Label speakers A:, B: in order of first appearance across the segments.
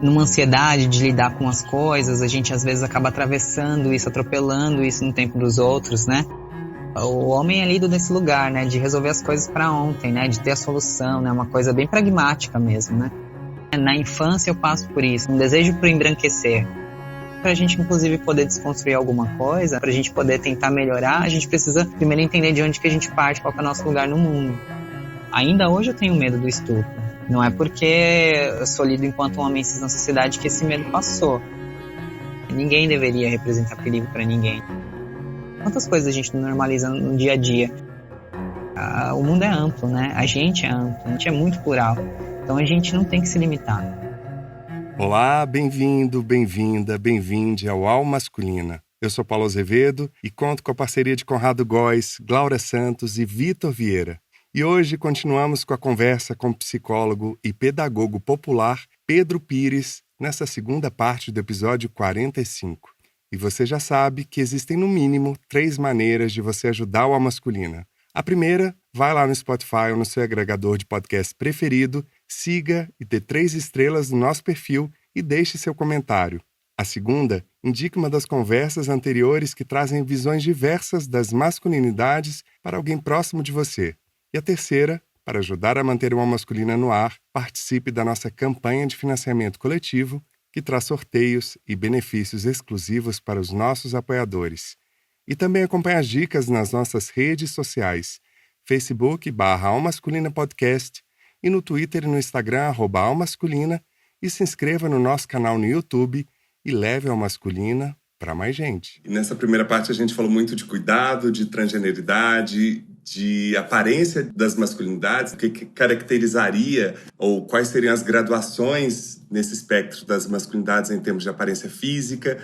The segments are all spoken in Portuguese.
A: numa ansiedade de lidar com as coisas, a gente às vezes acaba atravessando isso, atropelando isso no tempo dos outros, né? O homem é lido nesse lugar, né? De resolver as coisas para ontem, né? De ter a solução, né? Uma coisa bem pragmática mesmo, né? Na infância eu passo por isso, um desejo por embranquecer. Para a gente, inclusive, poder desconstruir alguma coisa, para a gente poder tentar melhorar, a gente precisa primeiro entender de onde que a gente parte, qual que é o nosso lugar no mundo. Ainda hoje eu tenho medo do estupro. Não é porque eu sou lido enquanto um homem cis na sociedade que esse medo passou. Ninguém deveria representar perigo para ninguém. Quantas coisas a gente normaliza no dia a dia? O mundo é amplo, né? A gente é amplo, a gente é muito plural. Então a gente não tem que se limitar.
B: Olá, bem-vindo, bem-vinda, bem-vinde ao Al Masculina. Eu sou Paulo Azevedo e conto com a parceria de Conrado Góes, Glaura Santos e Vitor Vieira. E hoje continuamos com a conversa com o psicólogo e pedagogo popular Pedro Pires, nessa segunda parte do episódio 45. E você já sabe que existem no mínimo 3 maneiras de você ajudar o Al Masculina. A primeira, vai lá no Spotify ou no seu agregador de podcast preferido, siga e dê 3 estrelas no nosso perfil e deixe seu comentário. A segunda, indique uma das conversas anteriores que trazem visões diversas das masculinidades para alguém próximo de você. E a terceira, para ajudar a manter o Al Masculina no ar, participe da nossa campanha de financiamento coletivo, que traz sorteios e benefícios exclusivos para os nossos apoiadores. E também acompanhe as dicas nas nossas redes sociais, Facebook/Almasculina Podcast e no Twitter e no Instagram @Almasculina, e se inscreva no nosso canal no YouTube e leve a Almasculina para mais gente. E nessa primeira parte a gente falou muito de cuidado, de transgeneridade, de aparência das masculinidades, o que caracterizaria ou quais seriam as graduações nesse espectro das masculinidades em termos de aparência física.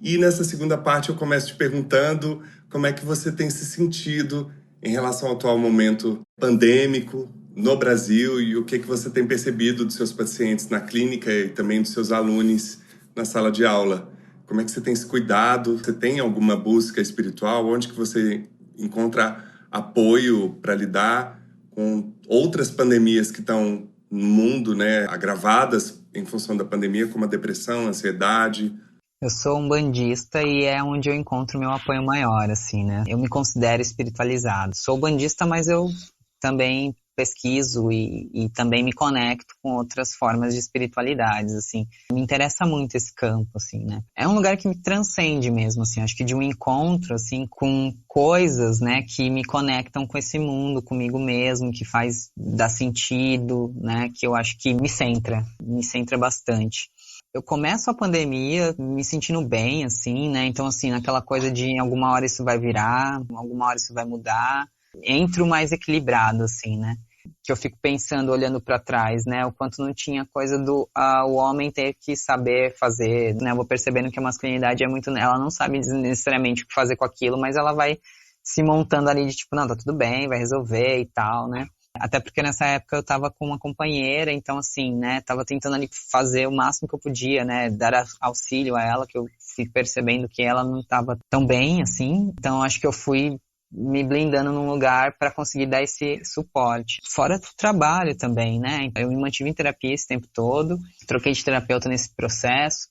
B: E nessa segunda parte eu começo te perguntando como é que você tem se sentido em relação ao atual momento pandêmico no Brasil e o que você tem percebido dos seus pacientes na clínica e também dos seus alunos na sala de aula. Como é que você tem se cuidado? Você tem alguma busca espiritual? Onde que você encontra apoio para lidar com outras pandemias que estão no mundo, né, agravadas em função da pandemia, como a depressão, a ansiedade?
A: Eu sou um bandista e é onde eu encontro meu apoio maior, assim, né? Eu me considero espiritualizado. Sou bandista, mas eu também pesquiso e também me conecto com outras formas de espiritualidades, assim. Me interessa muito esse campo, assim, né? É um lugar que me transcende mesmo, assim. Acho que de um encontro, assim, com coisas, né, que me conectam com esse mundo, comigo mesmo, que faz dar sentido, né? Que eu acho que me centra bastante. Eu começo a pandemia me sentindo bem, assim, né? Então, assim, naquela coisa de em alguma hora isso vai virar, alguma hora isso vai mudar. Entro mais equilibrado, assim, né? Que eu fico pensando, olhando para trás, né? O quanto não tinha coisa do o homem ter que saber fazer, né? Eu vou percebendo que a masculinidade é muito... Ela não sabe necessariamente o que fazer com aquilo, mas ela vai se montando ali de tipo, não, tá tudo bem, vai resolver e tal, né? Até porque nessa época eu tava com uma companheira, então assim, né, tava tentando ali fazer o máximo que eu podia, né, dar auxílio a ela, que eu fui percebendo que ela não tava tão bem, assim, então acho que eu fui me blindando num lugar para conseguir dar esse suporte. Fora do trabalho também, né, eu me mantive em terapia esse tempo todo, troquei de terapeuta nesse processo,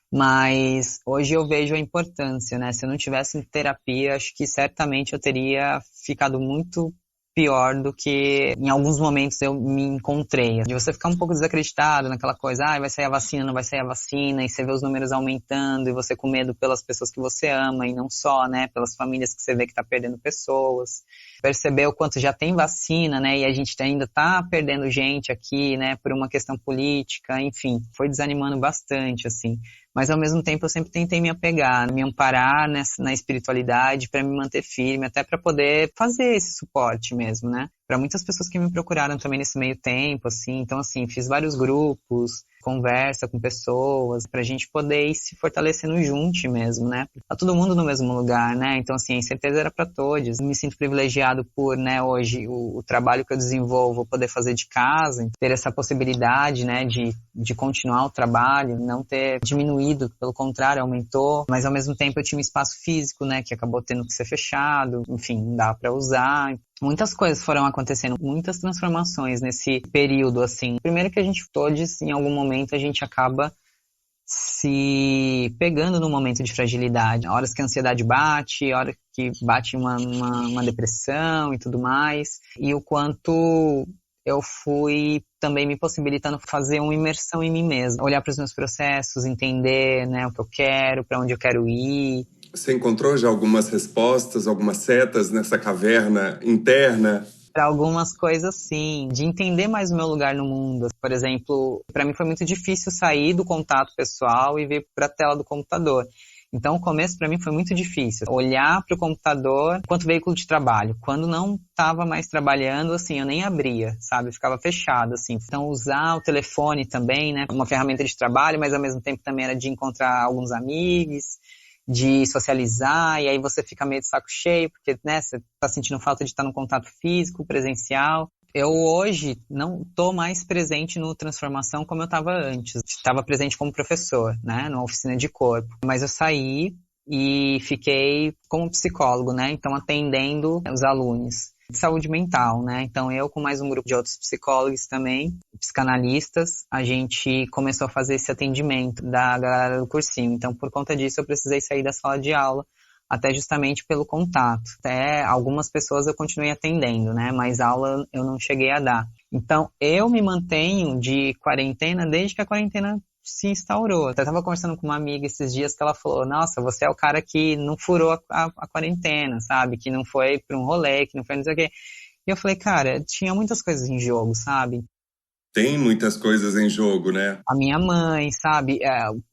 A: mas hoje eu vejo a importância, né, se eu não tivesse terapia, acho que certamente eu teria ficado muito pior do que em alguns momentos eu me encontrei. De você ficar um pouco desacreditado naquela coisa, vai sair a vacina, não vai sair a vacina, e você vê os números aumentando, e você com medo pelas pessoas que você ama, e não só, né, pelas famílias que você vê que tá perdendo pessoas. Perceber o quanto já tem vacina, né, e a gente ainda tá perdendo gente aqui, né, por uma questão política, enfim, foi desanimando bastante, assim. Mas ao mesmo tempo eu sempre tentei me apegar, me amparar na espiritualidade para me manter firme, até para poder fazer esse suporte mesmo, né? Para muitas pessoas que me procuraram também nesse meio tempo, assim, então assim, fiz vários grupos, conversa com pessoas, pra gente poder ir se fortalecendo junto mesmo, né? Tá todo mundo no mesmo lugar, né? Então assim, a incerteza era para todos. Me sinto privilegiado por, né, hoje, o trabalho que eu desenvolvo, poder fazer de casa, ter essa possibilidade, né, de continuar o trabalho, não ter diminuído, pelo contrário, aumentou, mas ao mesmo tempo eu tinha um espaço físico, né, que acabou tendo que ser fechado, enfim, não dá para usar. Muitas coisas foram acontecendo, muitas transformações nesse período, assim. Primeiro que a gente todos, em algum momento, a gente acaba se pegando num momento de fragilidade. Horas que a ansiedade bate, hora que bate uma depressão e tudo mais. E o quanto eu fui também me possibilitando fazer uma imersão em mim mesma. Olhar para os meus processos, entender, né, o que eu quero, para onde eu quero ir.
B: Você encontrou já algumas respostas, algumas setas nessa caverna interna?
A: Para algumas coisas, sim, de entender mais o meu lugar no mundo. Por exemplo, para mim foi muito difícil sair do contato pessoal e vir para a tela do computador. Então, o começo para mim foi muito difícil. Olhar para o computador enquanto veículo de trabalho. Quando não estava mais trabalhando, assim, eu nem abria, sabe? Eu ficava fechado, assim. Então, usar o telefone também, né? Uma ferramenta de trabalho, mas ao mesmo tempo também era de encontrar alguns amigos, de socializar, e aí você fica meio de saco cheio, porque, né, você tá sentindo falta de estar no contato físico, presencial. Eu hoje não estou mais presente no Transformação como eu estava antes. Estava presente como professor, né, numa oficina de corpo. Mas eu saí e fiquei como psicólogo, né, então atendendo os alunos de saúde mental, né? Então eu com mais um grupo de outros psicólogos também, psicanalistas, a gente começou a fazer esse atendimento da galera do cursinho. Então por conta disso eu precisei sair da sala de aula, até justamente pelo contato. Até algumas pessoas eu continuei atendendo, né? Mas aula eu não cheguei a dar. Então eu me mantenho de quarentena desde que a quarentena se instaurou. Eu estava conversando com uma amiga esses dias que ela falou, nossa, você é o cara que não furou a quarentena, sabe? Que não foi para um rolê, que não foi não sei o quê. E eu falei, cara, tinha muitas coisas em jogo, sabe?
B: Tem muitas coisas em jogo, né?
A: A minha mãe, sabe?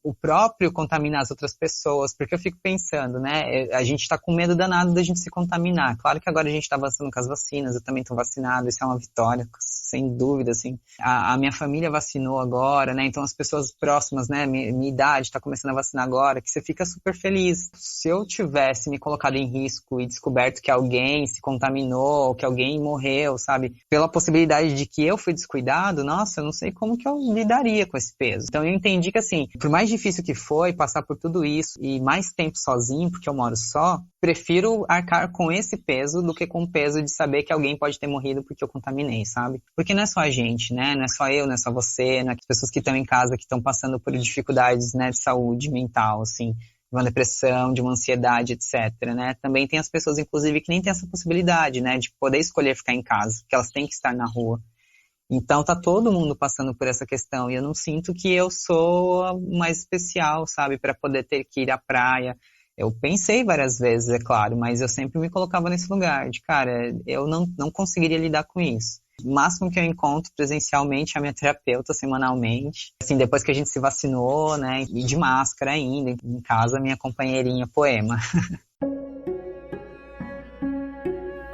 A: O próprio contaminar as outras pessoas, porque eu fico pensando, né? A gente tá com medo danado da gente se contaminar. Claro que agora a gente tá avançando com as vacinas, eu também tô vacinado, isso é uma vitória, sem dúvida, assim. A minha família vacinou agora, né? Então as pessoas próximas, né? Minha idade tá começando a vacinar agora, que você fica super feliz. Se eu tivesse me colocado em risco e descoberto que alguém se contaminou, que alguém morreu, sabe? Pela possibilidade de que eu fui descuidado, nossa, eu não sei como que eu lidaria com esse peso. Então eu entendi que, assim, por mais difícil que foi passar por tudo isso e mais tempo sozinho, porque eu moro só, prefiro arcar com esse peso do que com o peso de saber que alguém pode ter morrido porque eu contaminei, sabe? Porque não é só a gente, né? Não é só eu, não é só você, não é as pessoas que estão em casa que estão passando por dificuldades, né, de saúde mental, assim, de uma depressão, de uma ansiedade, etc, né? Também tem as pessoas, inclusive, que nem têm essa possibilidade, né, de poder escolher ficar em casa, que elas têm que estar na rua. Então tá todo mundo passando por essa questão e eu não sinto que eu sou mais especial, sabe, para poder ter que ir à praia. Eu pensei várias vezes, é claro, mas eu sempre me colocava nesse lugar de, cara, eu não conseguiria lidar com isso. O máximo que eu encontro presencialmente é a minha terapeuta semanalmente. Assim, depois que a gente se vacinou, né, e de máscara ainda, em casa, minha companheirinha Poema.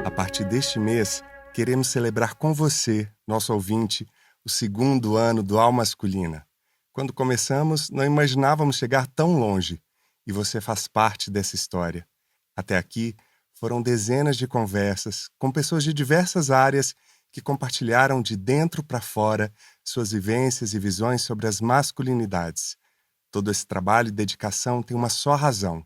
B: A partir deste mês, queremos celebrar com você, nosso ouvinte, o 2º ano do Alma Masculina. Quando começamos, não imaginávamos chegar tão longe, e você faz parte dessa história. Até aqui, foram dezenas de conversas com pessoas de diversas áreas que compartilharam de dentro para fora suas vivências e visões sobre as masculinidades. Todo esse trabalho e dedicação tem uma só razão: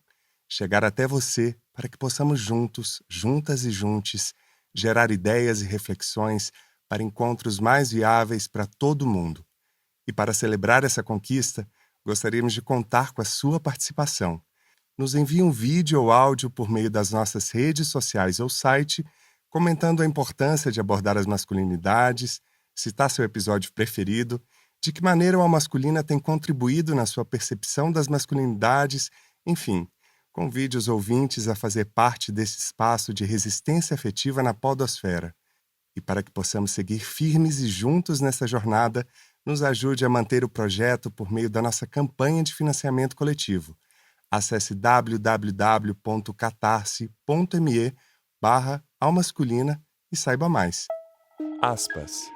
B: chegar até você para que possamos juntos, juntas e juntes, gerar ideias e reflexões para encontros mais viáveis para todo mundo. E para celebrar essa conquista, gostaríamos de contar com a sua participação. Nos envie um vídeo ou áudio por meio das nossas redes sociais ou site, comentando a importância de abordar as masculinidades, citar seu episódio preferido, de que maneira a masculina tem contribuído na sua percepção das masculinidades, enfim, convide os ouvintes a fazer parte desse espaço de resistência afetiva na podosfera. E para que possamos seguir firmes e juntos nessa jornada, nos ajude a manter o projeto por meio da nossa campanha de financiamento coletivo. Acesse www.catarse.me/almasculina e saiba mais. Aspas.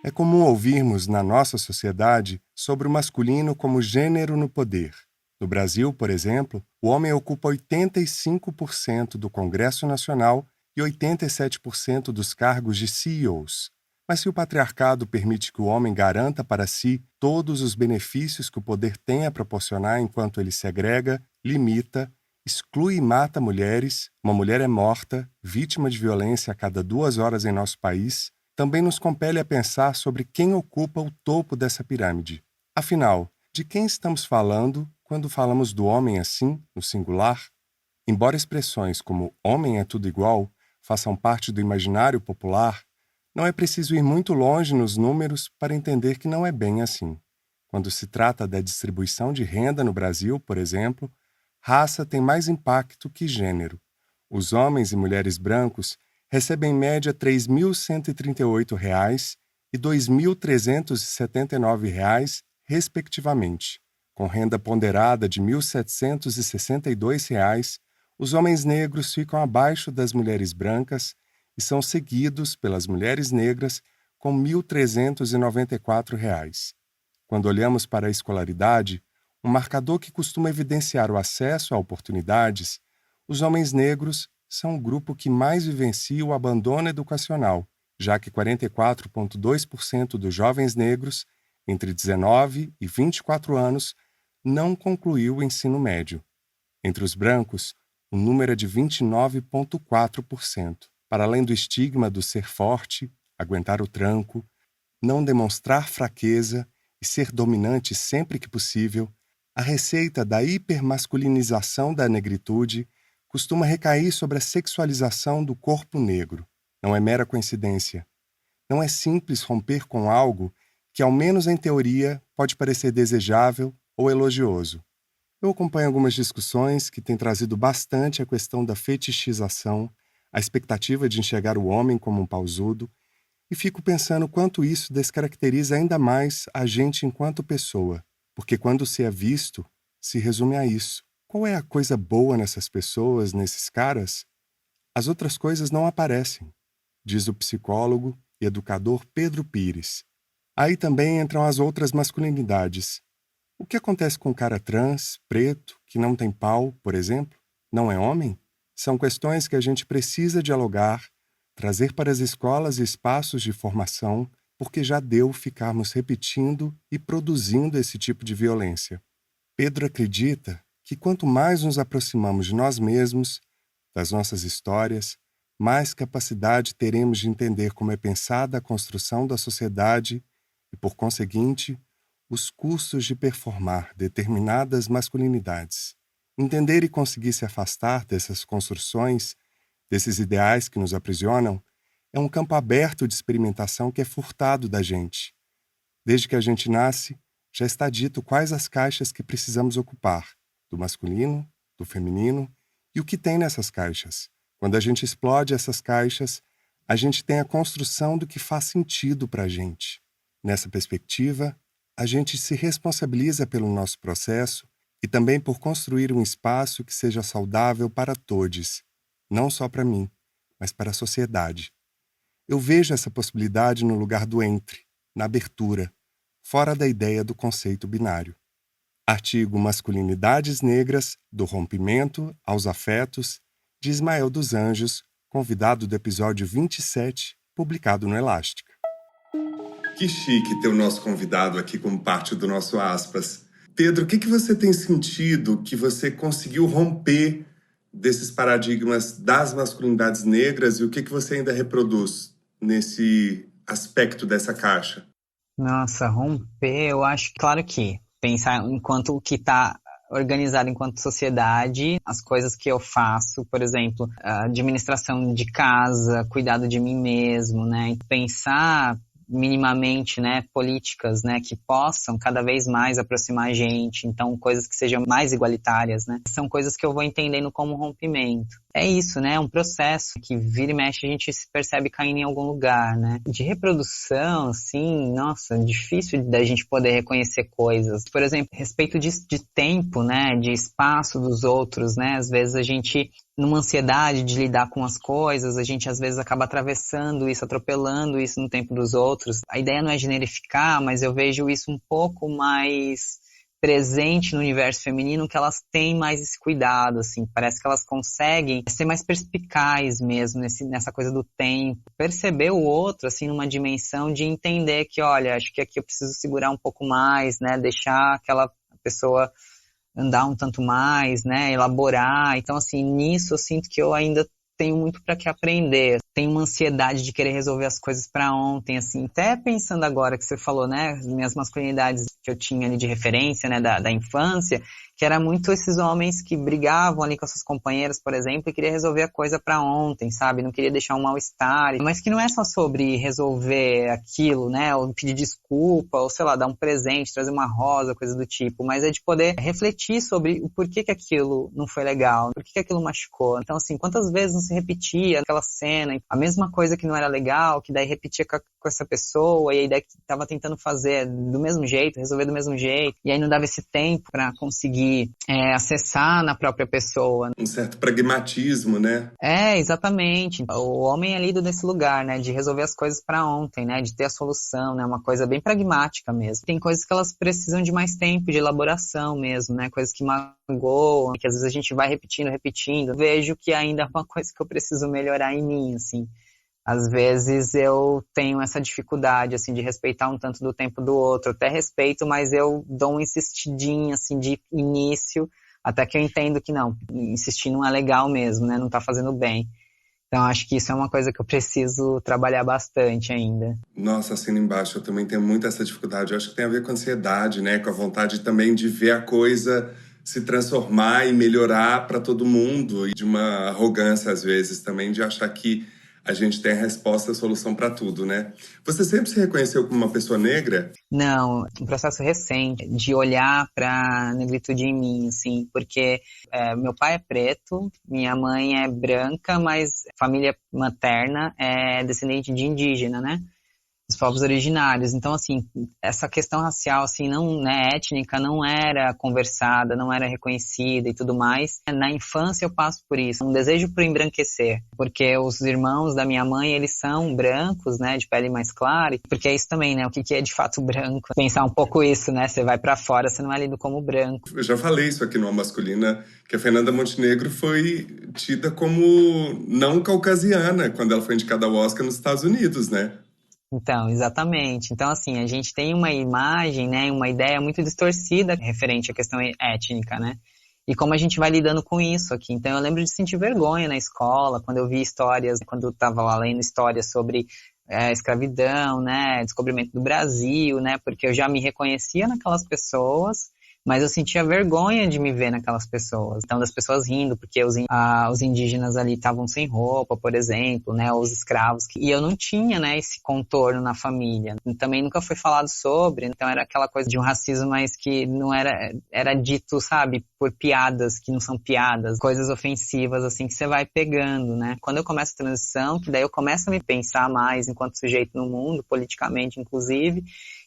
B: É comum ouvirmos na nossa sociedade sobre o masculino como gênero no poder. No Brasil, por exemplo, o homem ocupa 85% do Congresso Nacional e 87% dos cargos de CEOs. Mas se o patriarcado permite que o homem garanta para si todos os benefícios que o poder tem a proporcionar enquanto ele segrega, limita, exclui e mata mulheres, uma mulher é morta, vítima de violência a cada 2 horas em nosso país, também nos compele a pensar sobre quem ocupa o topo dessa pirâmide. Afinal, De quem estamos falando quando falamos do homem assim, no singular? Embora expressões como homem é tudo igual façam parte do imaginário popular, não é preciso ir muito longe nos números para entender que não é bem assim. Quando se trata da distribuição de renda no Brasil, por exemplo, raça tem mais impacto que gênero. Os homens e mulheres brancos recebem em média R$ 3.138 e R$ 2.379, respectivamente. Com renda ponderada de R$ 1.762, os homens negros ficam abaixo das mulheres brancas e são seguidos pelas mulheres negras com R$ 1.394. Quando olhamos para a escolaridade, um marcador que costuma evidenciar o acesso a oportunidades, os homens negros são o grupo que mais vivencia o abandono educacional, já que 44,2% dos jovens negros, entre 19 e 24 anos, não concluiu o ensino médio. Entre os brancos, o número é de 29,4%. Para além do estigma do ser forte, aguentar o tranco, não demonstrar fraqueza e ser dominante sempre que possível, a receita da hipermasculinização da negritude costuma recair sobre a sexualização do corpo negro. Não é mera coincidência. Não é simples romper com algo que, ao menos em teoria, pode parecer desejável ou elogioso. Eu acompanho algumas discussões que têm trazido bastante a questão da fetichização, a expectativa de enxergar o homem como um pausudo, e fico pensando quanto isso descaracteriza ainda mais a gente enquanto pessoa, porque quando se é visto, se resume a isso. Qual é a coisa boa nessas pessoas, nesses caras? As outras coisas não aparecem, diz o psicólogo e educador Pedro Pires. Aí também entram as outras masculinidades. O que acontece com o cara trans, preto, que não tem pau, por exemplo? Não é homem? São questões que a gente precisa dialogar, trazer para as escolas e espaços de formação, porque já deu ficarmos repetindo e produzindo esse tipo de violência. Pedro acredita que quanto mais nos aproximamos de nós mesmos, das nossas histórias, mais capacidade teremos de entender como é pensada a construção da sociedade e, por conseguinte, os custos de performar determinadas masculinidades. Entender e conseguir se afastar dessas construções, desses ideais que nos aprisionam, é um campo aberto de experimentação que é furtado da gente. Desde que a gente nasce, já está dito quais as caixas que precisamos ocupar, do masculino, do feminino e o que tem nessas caixas. Quando a gente explode essas caixas, a gente tem a construção do que faz sentido para a gente. Nessa perspectiva, a gente se responsabiliza pelo nosso processo e também por construir um espaço que seja saudável para todos, não só para mim, mas para a sociedade. Eu vejo essa possibilidade no lugar do entre, na abertura, fora da ideia do conceito binário. Artigo Masculinidades Negras, do Rompimento aos Afetos, de Ismael dos Anjos, convidado do episódio 27, publicado no Elástica. Que chique ter o nosso convidado aqui como parte do nosso Aspas. Pedro, o que você tem sentido que você conseguiu romper desses paradigmas das masculinidades negras e o que você ainda reproduz nesse aspecto dessa caixa?
A: Nossa, romper, eu acho, claro que pensar enquanto o que está organizado enquanto sociedade, as coisas que eu faço, por exemplo, a administração de casa, cuidado de mim mesmo, né? Pensar minimamente, né, políticas, né, que possam cada vez mais aproximar a gente, então coisas que sejam mais igualitárias, né, são coisas que eu vou entendendo como rompimento. É isso, né, é um processo que vira e mexe a gente se percebe caindo em algum lugar, né. De reprodução, assim, nossa, difícil da gente poder reconhecer coisas. Por exemplo, respeito de tempo, né, de espaço dos outros, né, às vezes a gente, numa ansiedade de lidar com as coisas, a gente às vezes acaba atravessando isso, atropelando isso no tempo dos outros. A ideia não é generificar, mas eu vejo isso um pouco mais presente no universo feminino, que elas têm mais esse cuidado, assim, parece que elas conseguem ser mais perspicazes mesmo nessa coisa do tempo, perceber o outro, assim, numa dimensão de entender que, olha, acho que aqui eu preciso segurar um pouco mais, né, deixar aquela pessoa andar um tanto mais, né, elaborar. Então, assim, nisso eu sinto que eu ainda tenho muito para que aprender. Tenho uma ansiedade de querer resolver as coisas para ontem, assim. Até pensando agora que você falou, né, minhas masculinidades que eu tinha ali de referência, né, da infância, que era muito esses homens que brigavam ali com as suas companheiras, por exemplo, e queria resolver a coisa pra ontem, sabe? Não queria deixar um mal-estar. Mas que não é só sobre resolver aquilo, né? Ou pedir desculpa, ou sei lá, dar um presente, trazer uma rosa, coisa do tipo. Mas é de poder refletir sobre o porquê que aquilo não foi legal, por que aquilo machucou. Então, assim, quantas vezes não se repetia aquela cena, a mesma coisa que não era legal, que daí repetia com essa pessoa, e aí daí que tava tentando fazer do mesmo jeito, resolver do mesmo jeito, e aí não dava esse tempo pra conseguir acessar na própria pessoa.
B: Um certo pragmatismo, né?
A: Exatamente. O homem é lido nesse lugar, né, de resolver as coisas para ontem, né, de ter a solução, né, uma coisa bem pragmática mesmo. Tem coisas que elas precisam de mais tempo, de elaboração mesmo, né, coisas que magoam, que às vezes a gente vai repetindo. Vejo que ainda é uma coisa que eu preciso melhorar em mim, assim. Às vezes eu tenho essa dificuldade, assim, de respeitar um tanto do tempo do outro. Até respeito, mas eu dou uma insistidinha, assim, de início, até que eu entendo que não, insistir não é legal mesmo, né? Não tá fazendo bem. Então acho que isso é uma coisa que eu preciso trabalhar bastante ainda.
B: Nossa, assina embaixo, eu também tenho muito essa dificuldade. Eu acho que tem a ver com a ansiedade, né? Com a vontade também de ver a coisa se transformar e melhorar para todo mundo. E de uma arrogância, às vezes, também, de achar que a gente tem a resposta, a solução para tudo, né? Você sempre se reconheceu como uma pessoa negra?
A: Não, um processo recente de olhar pra negritude em mim, assim, porque meu pai é preto, minha mãe é branca, mas família materna é descendente de indígena, né? Dos povos originários. Então, assim, essa questão racial, assim, não, né, étnica, não era conversada, não era reconhecida e tudo mais. Na infância eu passo por isso, um desejo por embranquecer, porque os irmãos da minha mãe, eles são brancos, né, de pele mais clara, porque é isso também, né, o que é de fato branco. Pensar um pouco isso, né, você vai pra fora, você não é lido como branco.
B: Eu já falei isso aqui no Masculina, que a Fernanda Montenegro foi tida como não caucasiana quando ela foi indicada ao Oscar nos Estados Unidos, né?
A: Então, exatamente. Então, assim, a gente tem uma imagem, né, uma ideia muito distorcida referente à questão étnica, né? E como a gente vai lidando com isso aqui. Então, eu lembro de sentir vergonha na escola, quando eu vi histórias, quando eu estava lá lendo histórias sobre escravidão, né, descobrimento do Brasil, né, porque eu já me reconhecia naquelas pessoas, mas eu sentia vergonha de me ver naquelas pessoas. Então, das pessoas rindo, porque os indígenas ali estavam sem roupa, por exemplo, né, os escravos. E eu não tinha, né, esse contorno na família. Também nunca foi falado sobre, então era aquela coisa de um racismo, mas que não era dito, sabe, por piadas, que não são piadas, coisas ofensivas, assim, que você vai pegando, né. Quando eu começo a transição, que daí eu começo a me pensar mais enquanto sujeito no mundo, politicamente, inclusive,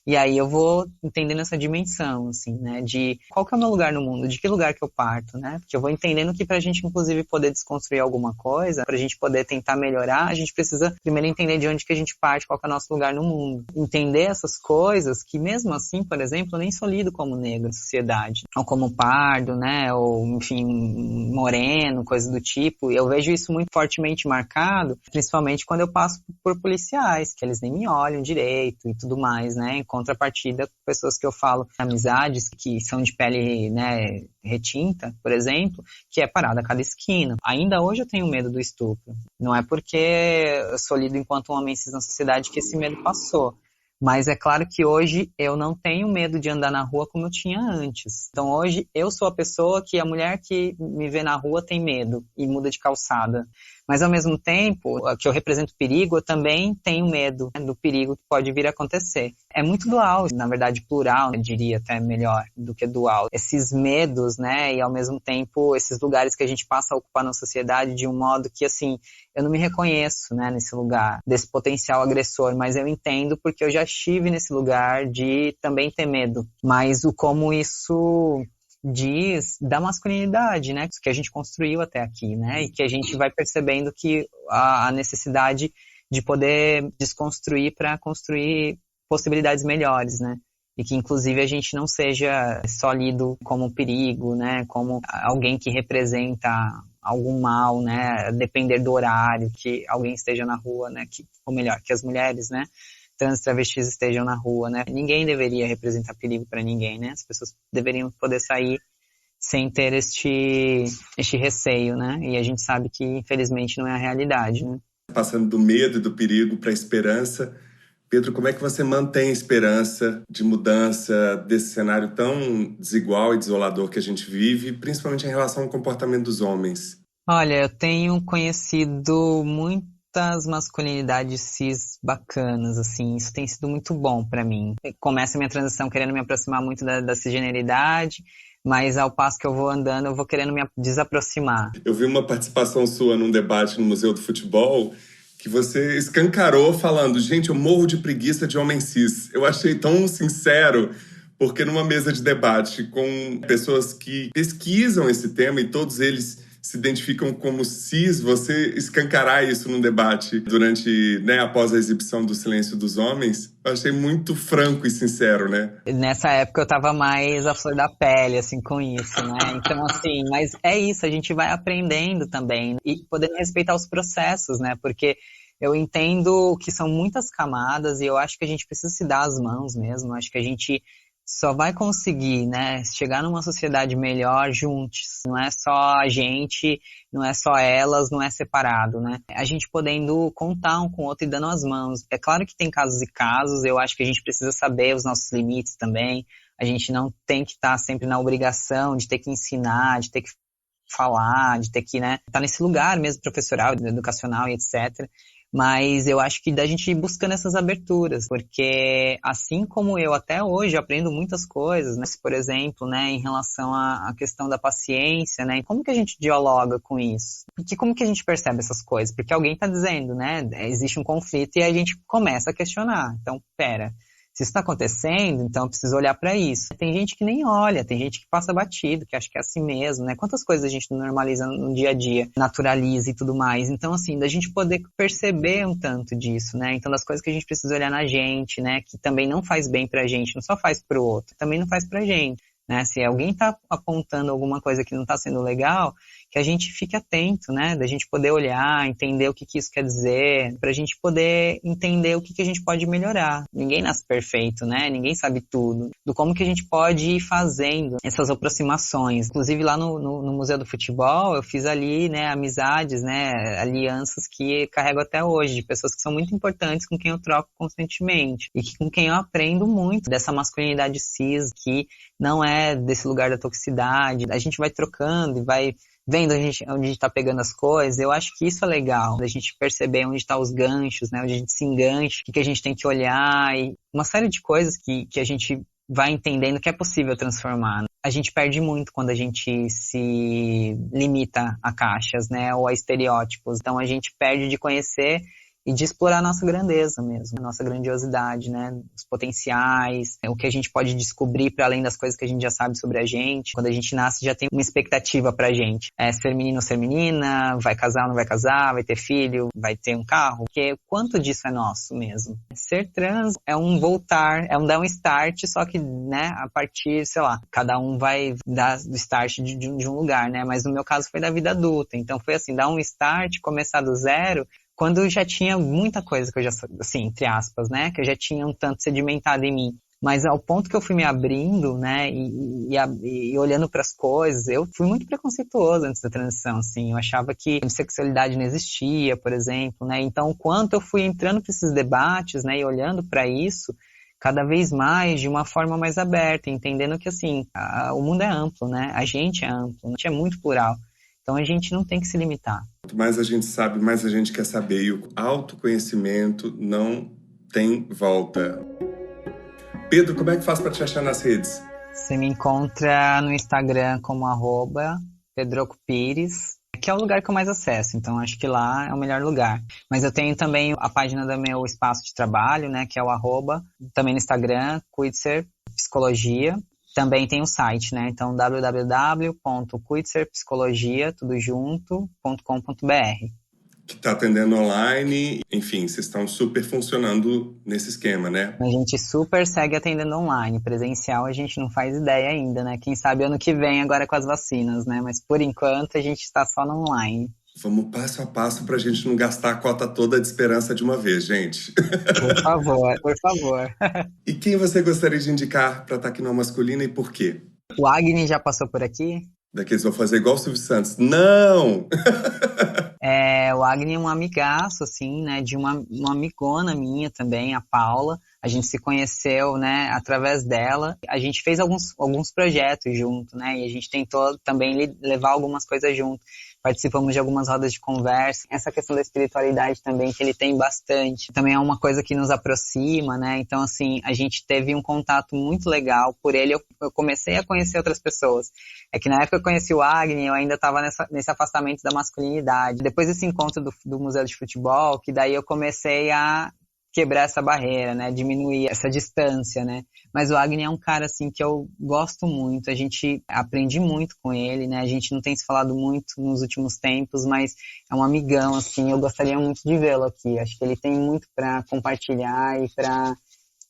A: e aí eu vou entendendo essa dimensão, assim, né, de qual que é o meu lugar no mundo, de que lugar que eu parto, né, porque eu vou entendendo que pra gente, inclusive, poder desconstruir alguma coisa, pra gente poder tentar melhorar, a gente precisa primeiro entender de onde que a gente parte, qual que é o nosso lugar no mundo. Entender essas coisas que, mesmo assim, por exemplo, eu nem sou lido como negro na sociedade, ou como pardo, né, ou, enfim, moreno, coisa do tipo, e eu vejo isso muito fortemente marcado, principalmente quando eu passo por policiais, que eles nem me olham direito e tudo mais, né, contrapartida, pessoas que eu falo, amizades que são de pele, né, retinta, por exemplo, que é parada a cada esquina. Ainda hoje eu tenho medo do estupro. Não é porque eu sou lido enquanto um homem cis na sociedade que esse medo passou. Mas é claro que hoje eu não tenho medo de andar na rua como eu tinha antes. Então hoje eu sou a pessoa que a mulher que me vê na rua tem medo e muda de calçada. Mas ao mesmo tempo que eu represento perigo, eu também tenho medo, né, do perigo que pode vir a acontecer. É muito dual, na verdade plural, eu diria até melhor do que dual. Esses medos, né, e ao mesmo tempo esses lugares que a gente passa a ocupar na sociedade de um modo que, assim, eu não me reconheço, né, nesse lugar, desse potencial agressor, mas eu entendo porque eu já estive nesse lugar de também ter medo. Mas o como isso diz da masculinidade, né, que a gente construiu até aqui, né, e que a gente vai percebendo que a necessidade de poder desconstruir para construir possibilidades melhores, né, e que inclusive a gente não seja só lido como um perigo, né, como alguém que representa algum mal, né, a depender do horário que alguém esteja na rua, né, ou melhor, que as mulheres, né, trans travestis estejam na rua, né? Ninguém deveria representar perigo para ninguém, né? As pessoas deveriam poder sair sem ter este receio, né? E a gente sabe que, infelizmente, não é a realidade, né?
B: Passando do medo e do perigo para a esperança, Pedro, como é que você mantém a esperança de mudança desse cenário tão desigual e desolador que a gente vive, principalmente em relação ao comportamento dos homens?
A: Olha, eu tenho conhecido muitas masculinidades cis bacanas, assim, isso tem sido muito bom pra mim. Começa a minha transição querendo me aproximar muito da cisgeneridade, mas ao passo que eu vou andando, eu vou querendo me desaproximar.
B: Eu vi uma participação sua num debate no Museu do Futebol que você escancarou falando, gente, eu morro de preguiça de homem cis. Eu achei tão sincero, porque numa mesa de debate com pessoas que pesquisam esse tema e todos eles se identificam como cis, você escancarar isso num debate durante, né, após a exibição do Silêncio dos Homens, eu achei muito franco e sincero, né?
A: Nessa época eu tava mais à flor da pele, assim, com isso, né? Então, assim, mas é isso, a gente vai aprendendo também e podendo respeitar os processos, né? Porque eu entendo que são muitas camadas e eu acho que a gente precisa se dar as mãos mesmo. Acho que a gente só vai conseguir, né, chegar numa sociedade melhor juntos. Não é só a gente, não é só elas, não é separado, né? A gente podendo contar um com o outro e dando as mãos. É claro que tem casos e casos, eu acho que a gente precisa saber os nossos limites também. A gente não tem que estar sempre na obrigação de ter que ensinar, de ter que falar, de ter que, né, estar nesse lugar mesmo professoral, educacional e etc. Mas eu acho que da gente ir buscando essas aberturas, porque assim como eu até hoje aprendo muitas coisas, né? Por exemplo, né, em relação à questão da paciência, né? Como que a gente dialoga com isso? Porque como que a gente percebe essas coisas? Porque alguém está dizendo, né? Existe um conflito e a gente começa a questionar. Então, pera. Se isso está acontecendo, então eu preciso olhar para isso. Tem gente que nem olha, tem gente que passa batido, que acha que é assim mesmo, né? Quantas coisas a gente normaliza no dia a dia, naturaliza e tudo mais. Então, assim, da gente poder perceber um tanto disso, né? Então, das coisas que a gente precisa olhar na gente, né? Que também não faz bem pra gente, não só faz pro outro, também não faz pra gente. Né? Se alguém está apontando alguma coisa que não está sendo legal, que a gente fique atento, né? Da gente poder olhar, entender o que isso quer dizer, para a gente poder entender o que a gente pode melhorar. Ninguém nasce perfeito, né? Ninguém sabe tudo. Do como que a gente pode ir fazendo essas aproximações. Inclusive lá no Museu do Futebol, eu fiz ali, né, amizades, né, alianças que carrego até hoje, de pessoas que são muito importantes, com quem eu troco constantemente e com quem eu aprendo muito dessa masculinidade cis, que não é desse lugar da toxicidade. A gente vai trocando e vai vendo onde a gente tá pegando as coisas. Eu acho que isso é legal, da gente perceber onde tá os ganchos, né? Onde a gente se engancha, o que a gente tem que olhar e uma série de coisas que a gente vai entendendo que é possível transformar. A gente perde muito quando a gente se limita a caixas, né? Ou a estereótipos. Então a gente perde de conhecer e de explorar a nossa grandeza mesmo, a nossa grandiosidade, né? Os potenciais, o que a gente pode descobrir para além das coisas que a gente já sabe sobre a gente. Quando a gente nasce, já tem uma expectativa pra gente. É ser menino ou ser menina, vai casar ou não vai casar, vai ter filho, vai ter um carro. Porque quanto disso é nosso mesmo? Ser trans é um voltar, é um dar um start, só que, né, a partir, sei lá, cada um vai dar o start de um lugar, né? Mas no meu caso foi da vida adulta. Então foi assim, dar um start, começar do zero, quando eu já tinha muita coisa que eu já, assim, entre aspas, né, que eu já tinha um tanto sedimentado em mim. Mas ao ponto que eu fui me abrindo, né, e olhando para as coisas, eu fui muito preconceituoso antes da transição, assim. Eu achava que bissexualidade não existia, por exemplo, né. Então, quanto eu fui entrando para esses debates, né, e olhando para isso, cada vez mais de uma forma mais aberta, entendendo que, assim, o mundo é amplo, né, a gente é amplo, a gente é muito plural. Então a gente não tem que se limitar.
B: Quanto mais a gente sabe, mais a gente quer saber. E o autoconhecimento não tem volta. Pedro, como é que faz para te achar nas redes?
A: Você me encontra no Instagram como @pedrocopires, que é o lugar que eu mais acesso. Então acho que lá é o melhor lugar. Mas eu tenho também a página do meu espaço de trabalho, né, que é o @ também no Instagram, Cuidser Psicologia. Também tem o site, né? Então, www.cuidserpsicologia.com.br.
B: Que está atendendo online, enfim, vocês estão super funcionando nesse esquema, né?
A: A gente super segue atendendo online. Presencial a gente não faz ideia ainda, né? Quem sabe ano que vem agora com as vacinas, né? Mas por enquanto a gente está só no online.
B: Vamos passo a passo para a gente não gastar a cota toda de esperança de uma vez, gente.
A: Por favor, por favor.
B: E quem você gostaria de indicar para estar aqui no Masculina e por quê?
A: O Agni já passou por aqui?
B: Daqueles vão fazer igual o Silvio Santos. Não!
A: O Agni é um amigaço, assim, né, de uma amigona minha também, a Paula. A gente se conheceu, né, através dela. A gente fez alguns projetos junto, né, e a gente tentou também levar algumas coisas junto. Participamos de algumas rodas de conversa. Essa questão da espiritualidade também, que ele tem bastante. Também é uma coisa que nos aproxima, né? Então, assim, a gente teve um contato muito legal. Por ele, eu comecei a conhecer outras pessoas. É que na época que eu conheci o Agni, eu ainda estava nesse afastamento da masculinidade. Depois desse encontro do Museu de Futebol, que daí eu comecei a quebrar essa barreira, né? Diminuir essa distância, né? Mas o Agni é um cara, assim, que eu gosto muito. A gente aprendi muito com ele, né? A gente não tem se falado muito nos últimos tempos, mas é um amigão, assim. Eu gostaria muito de vê-lo aqui. Acho que ele tem muito para compartilhar e para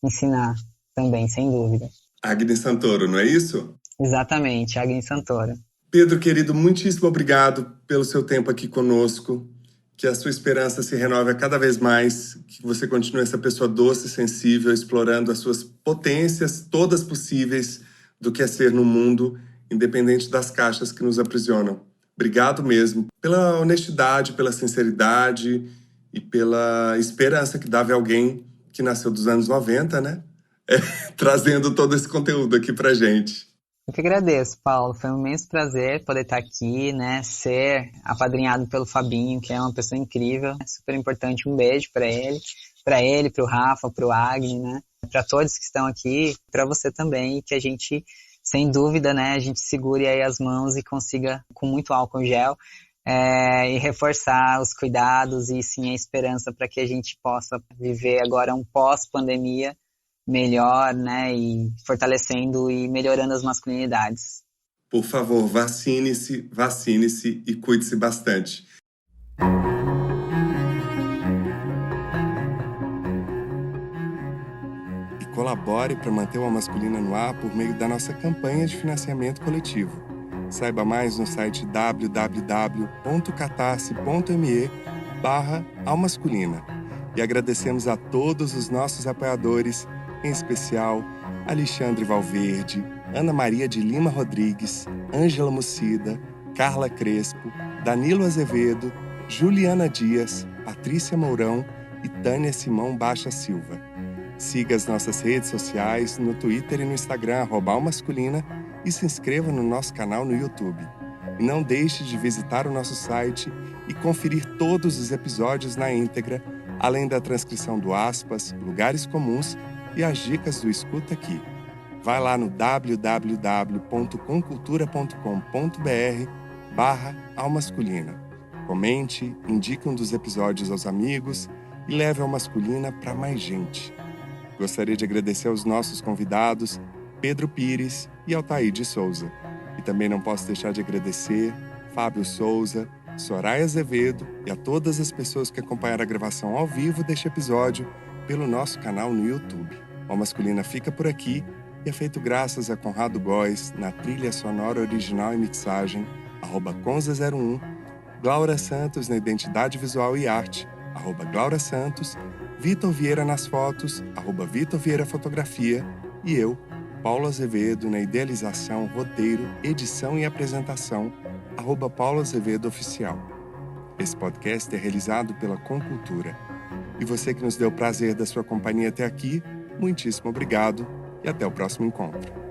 A: ensinar também, sem dúvida.
B: Agni Santoro, não é isso?
A: Exatamente, Agni Santoro.
B: Pedro, querido, muitíssimo obrigado pelo seu tempo aqui conosco. Que a sua esperança se renove a cada vez mais, que você continue essa pessoa doce e sensível, explorando as suas potências todas possíveis do que é ser no mundo, independente das caixas que nos aprisionam. Obrigado mesmo pela honestidade, pela sinceridade e pela esperança que dava a alguém que nasceu dos anos 90, né? Trazendo todo esse conteúdo aqui pra gente.
A: Eu que agradeço, Paulo. Foi um imenso prazer poder estar aqui, né? Ser apadrinhado pelo Fabinho, que é uma pessoa incrível. É super importante. Um beijo para ele, pro Rafa, pro Agni, né? Para todos que estão aqui, para você também, que a gente, sem dúvida, né? A gente segure aí as mãos e consiga, com muito álcool gel, e reforçar os cuidados e sim a esperança para que a gente possa viver agora um pós-pandemia melhor, né, e fortalecendo e melhorando as masculinidades.
B: Por favor, vacine-se e cuide-se bastante. E colabore para manter o Masculina no ar por meio da nossa campanha de financiamento coletivo. Saiba mais no site www.catarse.me/almasculina. E agradecemos a todos os nossos apoiadores, em especial Alexandre Valverde, Ana Maria de Lima Rodrigues, Ângela Mucida, Carla Crespo, Danilo Azevedo, Juliana Dias, Patrícia Mourão e Tânia Simão Baixa Silva. Siga as nossas redes sociais no Twitter e no Instagram, @almasculina, e se inscreva no nosso canal no YouTube. E não deixe de visitar o nosso site e conferir todos os episódios na íntegra, além da transcrição do aspas, lugares comuns e as dicas do Escuta Aqui. Vai lá no www.comcultura.com.br/almasculina. Comente, indique um dos episódios aos amigos e leve a Masculina para mais gente. Gostaria de agradecer aos nossos convidados, Pedro Pires e Altair de Souza. E também não posso deixar de agradecer Fábio Souza, Soraya Azevedo e a todas as pessoas que acompanharam a gravação ao vivo deste episódio pelo nosso canal no YouTube. O Masculina fica por aqui e é feito graças a Conrado Góes na trilha sonora original e mixagem, @Conza01, Glaura Santos na identidade visual e arte, @Glaura Santos, Vitor Vieira nas fotos, @Vitor Vieira Fotografia, e eu, Paulo Azevedo, na idealização, roteiro, edição e apresentação, @Paulo Azevedo Oficial. Esse podcast é realizado pela Concultura. E você que nos deu o prazer da sua companhia até aqui, muitíssimo obrigado e até o próximo encontro.